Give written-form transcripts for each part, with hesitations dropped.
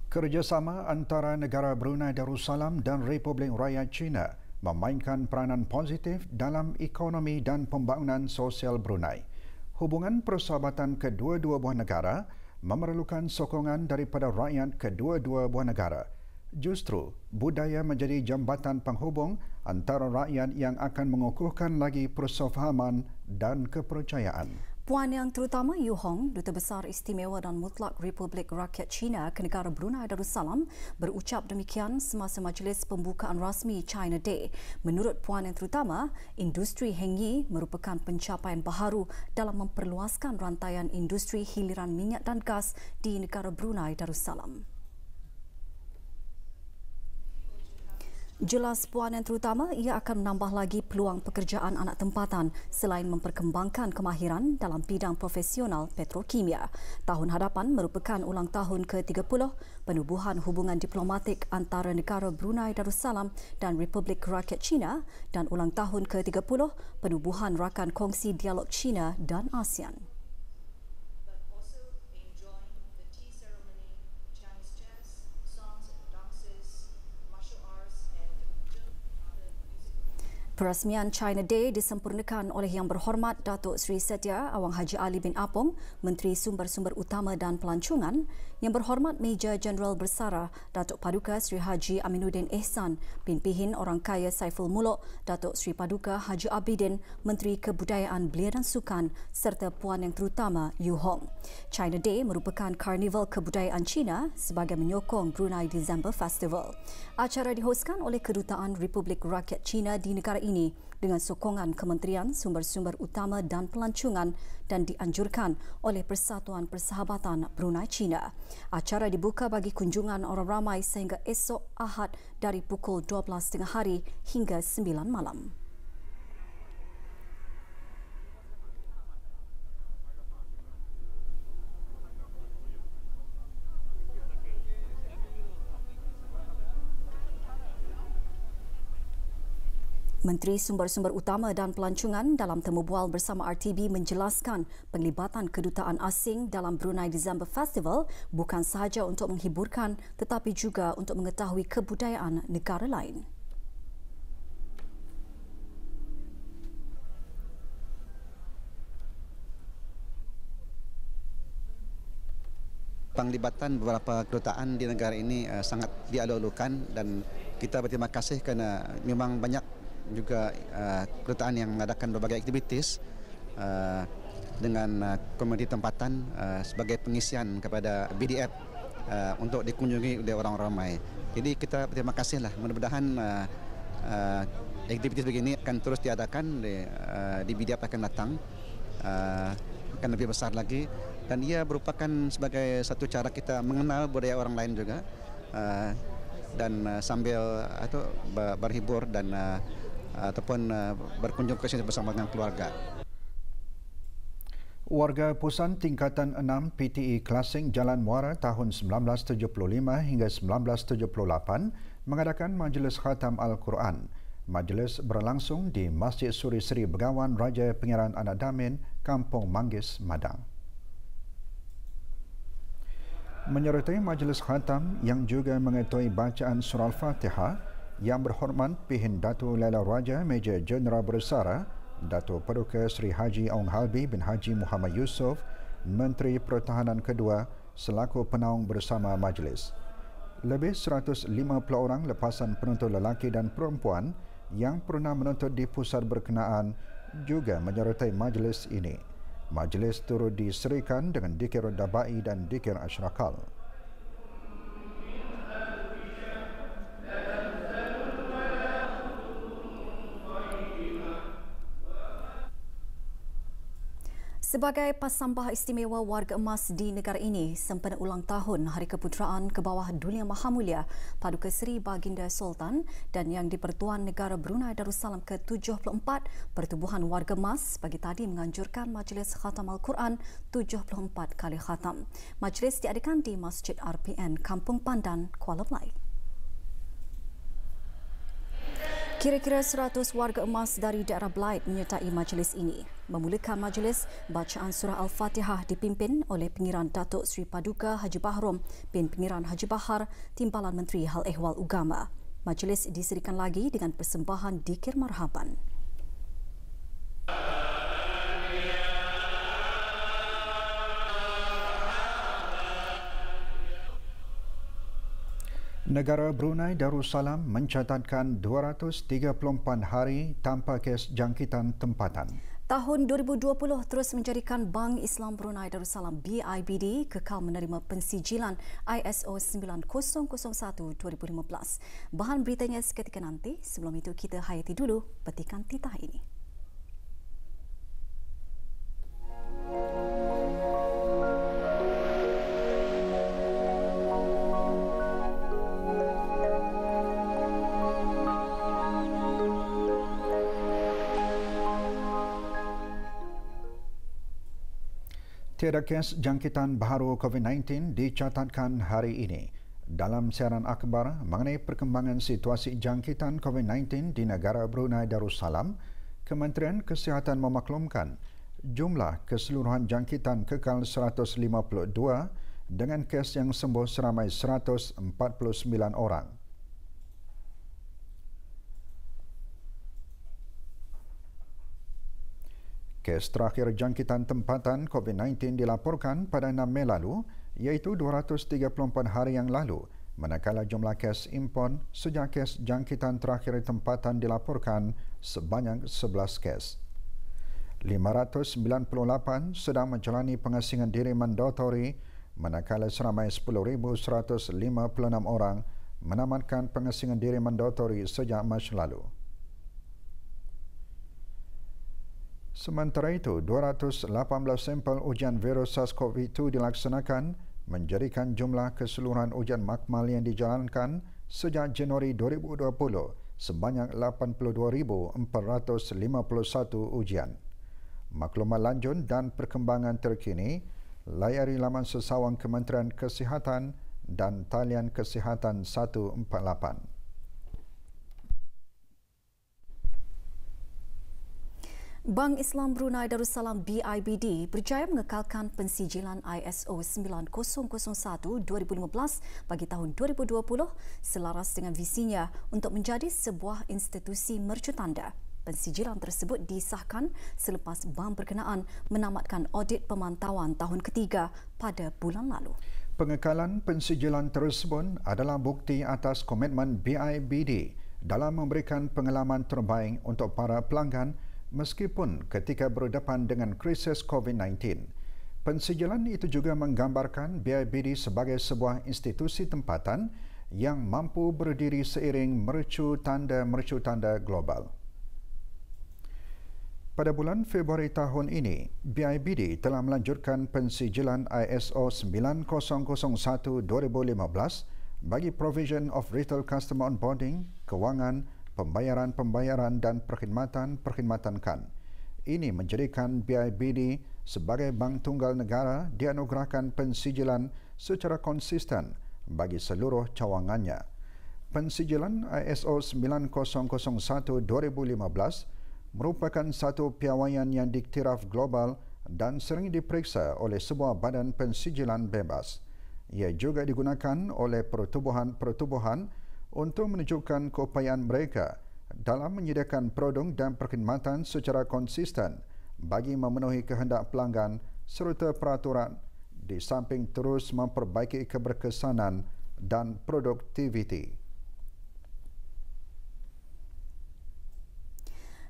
Kerjasama antara negara Brunei Darussalam dan Republik Rakyat China memainkan peranan positif dalam ekonomi dan pembangunan sosial Brunei. Hubungan persahabatan kedua-dua buah negara memerlukan sokongan daripada rakyat kedua-dua buah negara. Justru, budaya menjadi jambatan penghubung antara rakyat yang akan mengukuhkan lagi persefahaman dan kepercayaan. Puan Yang Terutama Yu Hong, Duta Besar Istimewa dan Mutlak Republik Rakyat China ke negara Brunei Darussalam, berucap demikian semasa majlis pembukaan rasmi China Day. Menurut Puan Yang Terutama, industri Heng Yi merupakan pencapaian baharu dalam memperluaskan rantaian industri hiliran minyak dan gas di negara Brunei Darussalam. Jelas Puan Yang Terutama, ia akan menambah lagi peluang pekerjaan anak tempatan selain memperkembangkan kemahiran dalam bidang profesional petrokimia. Tahun hadapan merupakan ulang tahun ke-30 penubuhan hubungan diplomatik antara negara Brunei Darussalam dan Republik Rakyat China dan ulang tahun ke-30 penubuhan rakan kongsi dialog China dan ASEAN. Perasmian China Day disempurnakan oleh Yang Berhormat Datuk Seri Setia Awang Haji Ali bin Apong, Menteri Sumber-Sumber Utama dan Pelancongan, Yang Berhormat Major Jeneral Bersara Datuk Paduka Seri Haji Aminuddin Ehsan, Pimpinan Orang Kaya Saiful Muluk, Datuk Seri Paduka Haji Abidin, Menteri Kebudayaan Belia dan Sukan serta Puan Yang Terutama Yu Hong. China Day merupakan karnival kebudayaan China sebagai menyokong Brunei December Festival. Acara dihoskan oleh Kedutaan Republik Rakyat China di negara ini dengan sokongan Kementerian Sumber-Sumber Utama dan Pelancongan dan dianjurkan oleh Persatuan Persahabatan Brunei China. Acara dibuka bagi kunjungan orang ramai sehingga esok Ahad dari pukul 12.30 hari hingga 9 malam. Menteri Sumber-Sumber Utama dan Pelancongan dalam temu bual bersama RTB menjelaskan penglibatan kedutaan asing dalam Brunei December Festival bukan sahaja untuk menghiburkan tetapi juga untuk mengetahui kebudayaan negara lain. Penglibatan beberapa kedutaan di negara ini sangat dialu-alukan dan kita berterima kasih kerana memang banyak juga kedutaan yang mengadakan berbagai aktiviti dengan komuniti tempatan sebagai pengisian kepada BDF untuk dikunjungi oleh orang ramai. Jadi kita berterima kasihlah. Mudah-mudahan aktiviti begini akan terus diadakan di BDF akan datang akan lebih besar lagi dan ia merupakan sebagai satu cara kita mengenal budaya orang lain juga dan sambil berhibur dan ataupun berkunjung ke sini bersama dengan keluarga. Warga Pusan Tingkatan 6 PTE Klasing Jalan Muara tahun 1975 hingga 1978 mengadakan Majlis Khatam Al-Quran. Majlis berlangsung di Masjid Suri Seri Begawan Raja Pengiran Anak Damin, Kampung Manggis, Madang. Menyertai Majlis Khatam yang juga mengetahui bacaan surah Al-Fatihah, Yang Berhormat Pihin Datuk Laila Raja Major Jeneral Bersara Datuk Paduka Seri Haji Aung Halbi bin Haji Muhammad Yusof, Menteri Pertahanan kedua selaku penaung bersama majlis. Lebih 150 orang lepasan penuntut lelaki dan perempuan yang pernah menuntut di pusat berkenaan juga menyertai majlis ini. Majlis turut diserikan dengan dikir dabai dan dikir asyrakal. Sebagai pasambah istimewa warga emas di negara ini sempena ulang tahun Hari Keputeraan ke bawah Dunia Mahamulia Paduka Seri Baginda Sultan dan Yang di-Pertuan Negara Brunei Darussalam ke-74, Pertubuhan Warga Emas pagi tadi menganjurkan Majlis Khatam Al-Quran 74 kali khatam. Majlis diadakan di Masjid RPN Kampung Pandan, Kuala Belait. Kira-kira 100 warga emas dari daerah Belait menyertai majlis ini. Memulakan majlis, bacaan surah Al-Fatihah dipimpin oleh Pengiran Datuk Seri Paduka Haji Bahrom bin Pengiran Haji Bahar, Timbalan Menteri Hal Ehwal Ugama. Majlis diserikan lagi dengan persembahan dikir marhaban. Negara Brunei Darussalam mencatatkan 234 hari tanpa kes jangkitan tempatan. Tahun 2020 terus menjadikan Bank Islam Brunei Darussalam BIBD kekal menerima pensijilan ISO 9001-2015. Bahan beritanya seketika nanti. Sebelum itu kita hayati dulu petikan titah ini. Tiada kes jangkitan baharu COVID-19 dicatatkan hari ini. Dalam siaran akhbar mengenai perkembangan situasi jangkitan COVID-19 di negara Brunei Darussalam, Kementerian Kesihatan memaklumkan jumlah keseluruhan jangkitan kekal 152 dengan kes yang sembuh seramai 149 orang. Kes terakhir jangkitan tempatan COVID-19 dilaporkan pada 6 Mei lalu, iaitu 234 hari yang lalu, manakala jumlah kes impon sejak kes jangkitan terakhir tempatan dilaporkan sebanyak 11 kes. 598 sedang menjalani pengasingan diri mandatori, manakala seramai 10,156 orang menamatkan pengasingan diri mandatori sejak Mac lalu. Sementara itu, 218 sampel ujian virus SARS-CoV-2 dilaksanakan, menjadikan jumlah keseluruhan ujian makmal yang dijalankan sejak Januari 2020 sebanyak 82,451 ujian. Maklumat lanjut dan perkembangan terkini, layari laman sesawang Kementerian Kesihatan dan talian Kesihatan 148. Bank Islam Brunei Darussalam BIBD berjaya mengekalkan pensijilan ISO 9001-2015 bagi tahun 2020 selaras dengan visinya untuk menjadi sebuah institusi mercutanda. Pensijilan tersebut disahkan selepas bank berkenaan menamatkan audit pemantauan tahun ketiga pada bulan lalu. Pengekalan pensijilan tersebut adalah bukti atas komitmen BIBD dalam memberikan pengalaman terbaik untuk para pelanggan meskipun ketika berdepan dengan krisis COVID-19. Pensijilan itu juga menggambarkan BIBD sebagai sebuah institusi tempatan yang mampu berdiri seiring mercu tanda global. Pada bulan Februari tahun ini, BIBD telah melanjutkan pensijilan ISO 9001-2015 bagi Provision of Retail Customer Onboarding, Kewangan, Pembayaran dan perkhidmatan KAN. Ini menjadikan BIBD sebagai bank tunggal negara dianugerahkan pensijilan secara konsisten bagi seluruh cawangannya. Pensijilan ISO 9001-2015 merupakan satu piawaian yang diiktiraf global dan sering diperiksa oleh sebuah badan pensijilan bebas. Ia juga digunakan oleh pertubuhan untuk menunjukkan keupayaan mereka dalam menyediakan produk dan perkhidmatan secara konsisten bagi memenuhi kehendak pelanggan serta peraturan di samping terus memperbaiki keberkesanan dan produktiviti.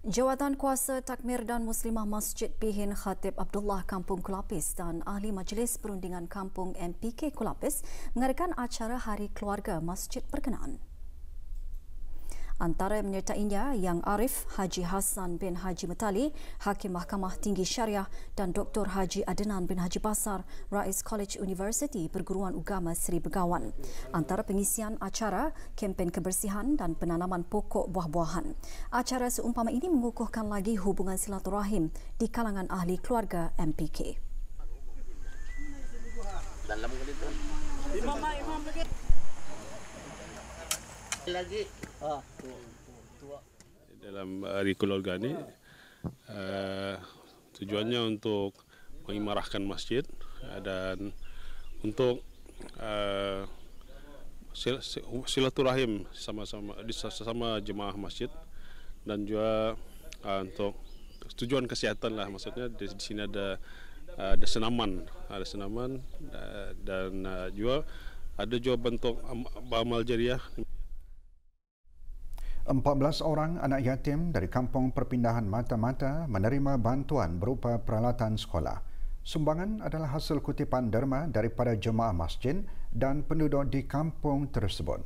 Jawatan Kuasa Takmir dan Muslimah Masjid Pihin Khatib Abdullah Kampung Kulapis dan Ahli Majlis Perundingan Kampung MPK Kulapis mengadakan acara Hari Keluarga Masjid berkenaan. Antara menyertainya Yang Arif Haji Hassan bin Haji Metali, Hakim Mahkamah Tinggi Syariah dan Dr. Haji Adnan bin Haji Basar, Rais College Universiti Perguruan Ugama Seri Begawan. Antara pengisian acara, kempen kebersihan dan penanaman pokok buah-buahan. Acara seumpama ini mengukuhkan lagi hubungan silaturahim di kalangan ahli keluarga MPK. Dalam kali itu. Imam lagi. Dalam hari keluarga ni Tujuannya untuk mengimarahkan masjid dan untuk silaturahim sama jemaah masjid, dan juga untuk tujuan kesehatan lah, maksudnya di sini ada senaman dan juga ada bentuk amal jariah. 14 orang anak yatim dari kampung perpindahan mata-mata menerima bantuan berupa peralatan sekolah. Sumbangan adalah hasil kutipan derma daripada jemaah masjid dan penduduk di kampung tersebut.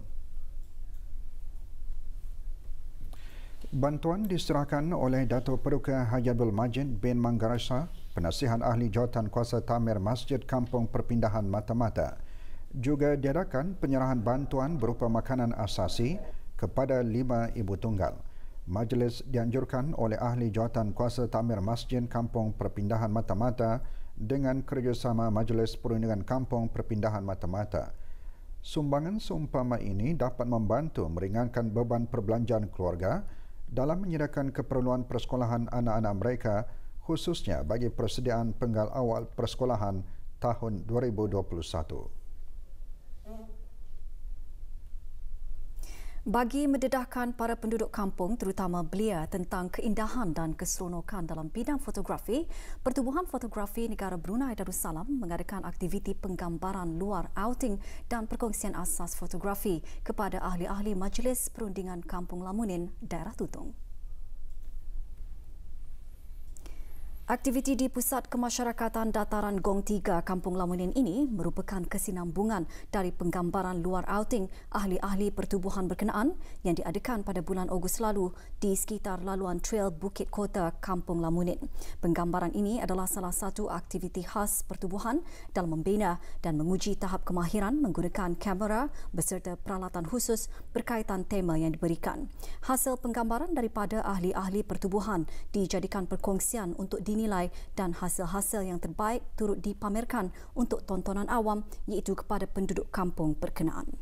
Bantuan diserahkan oleh Datuk Paduka Haji Abdul Majid bin Manggarasa, Penasihat Ahli Jawatan Kuasa Tamir Masjid Kampung Perpindahan Mata-Mata. Juga diadakan penyerahan bantuan berupa makanan asasi kepada 5 ibu tunggal. Majlis dianjurkan oleh Ahli Jawatan Kuasa Tamir Masjid Kampung Perpindahan Mata-Mata dengan kerjasama Majlis Perundingan Kampung Perpindahan Mata-Mata. Sumbangan seumpama ini dapat membantu meringankan beban perbelanjaan keluarga dalam menyediakan keperluan persekolahan anak-anak mereka, khususnya bagi persediaan penggal awal persekolahan tahun 2021. Bagi mendedahkan para penduduk kampung, terutama belia, tentang keindahan dan keseronokan dalam bidang fotografi, Pertubuhan Fotografi Negara Brunei Darussalam mengadakan aktiviti penggambaran luar outing dan perkongsian asas fotografi kepada ahli-ahli Majlis Perundingan Kampung Lamunin, Daerah Tutong. Aktiviti di Pusat Kemasyarakatan Dataran Gong 3 Kampung Lamunin ini merupakan kesinambungan dari penggambaran luar outing ahli-ahli pertubuhan berkenaan yang diadakan pada bulan Ogos lalu di sekitar laluan Trail Bukit Kota Kampung Lamunin. Penggambaran ini adalah salah satu aktiviti khas pertubuhan dalam membina dan menguji tahap kemahiran menggunakan kamera beserta peralatan khusus berkaitan tema yang diberikan. Hasil penggambaran daripada ahli-ahli pertubuhan dijadikan perkongsian untuk dinilai dan hasil-hasil yang terbaik turut dipamerkan untuk tontonan awam iaitu kepada penduduk kampung berkenaan.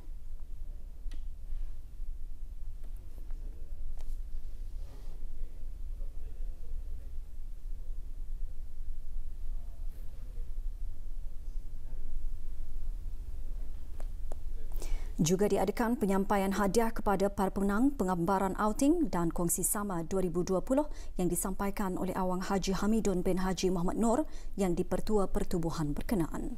Juga diadakan penyampaian hadiah kepada para pemenang penggambaran outing dan kongsi sama 2020 yang disampaikan oleh Awang Haji Hamidun bin Haji Muhammad Nur yang dipertua pertubuhan berkenaan.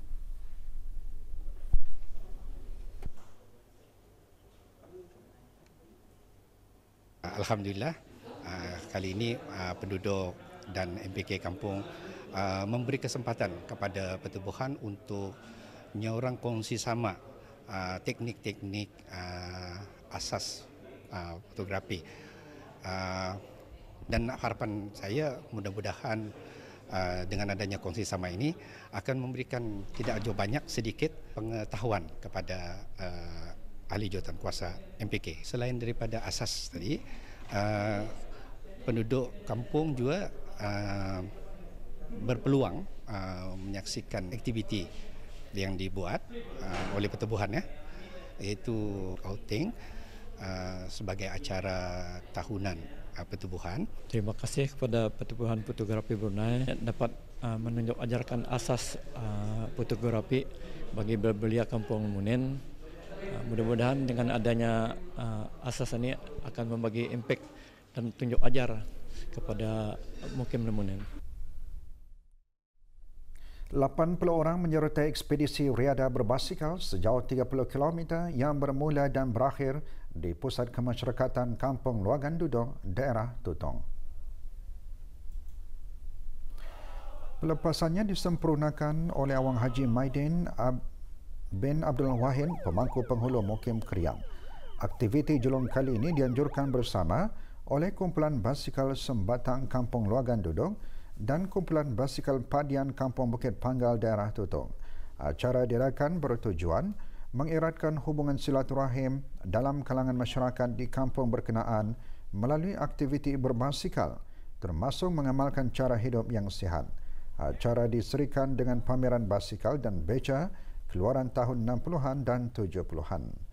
Alhamdulillah, kali ini penduduk dan MPK kampung memberi kesempatan kepada pertubuhan untuk nyorang kongsi sama teknik-teknik asas fotografi, dan harapan saya mudah-mudahan dengan adanya kongsi sama ini akan memberikan tidak jauh banyak sedikit pengetahuan kepada ahli jawatan kuasa MPK. Selain daripada asas tadi, penduduk kampung juga berpeluang menyaksikan aktiviti yang dibuat oleh pertubuhan, iaitu outing sebagai acara tahunan pertubuhan. Terima kasih kepada Pertubuhan Fotografi Brunei dapat menunjuk ajarkan asas fotografi bagi belia Kampung Lamunin. Mudah-mudahan dengan adanya asas ini akan membagi impak dan tunjuk ajar kepada Mukim Lamunin. 80 orang menyertai ekspedisi riadah berbasikal sejauh 30 km yang bermula dan berakhir di Pusat Kemasyarakatan Kampung Luagan Duduk, Daerah Tutong. Pelepasannya disempurnakan oleh Awang Haji Maidin bin Abdul Wahid, pemangku penghulu Mukim Kriam. Aktiviti julung kali ini dianjurkan bersama oleh Kumpulan Basikal Sembatang Kampung Luagan Duduk dan Kumpulan Basikal Padian Kampung Bukit Panggal, Daerah Tutong. Acara diadakan bertujuan mengeratkan hubungan silaturahim dalam kalangan masyarakat di kampung berkenaan melalui aktiviti berbasikal, termasuk mengamalkan cara hidup yang sihat. Acara diserikan dengan pameran basikal dan beca keluaran tahun 60-an dan 70-an.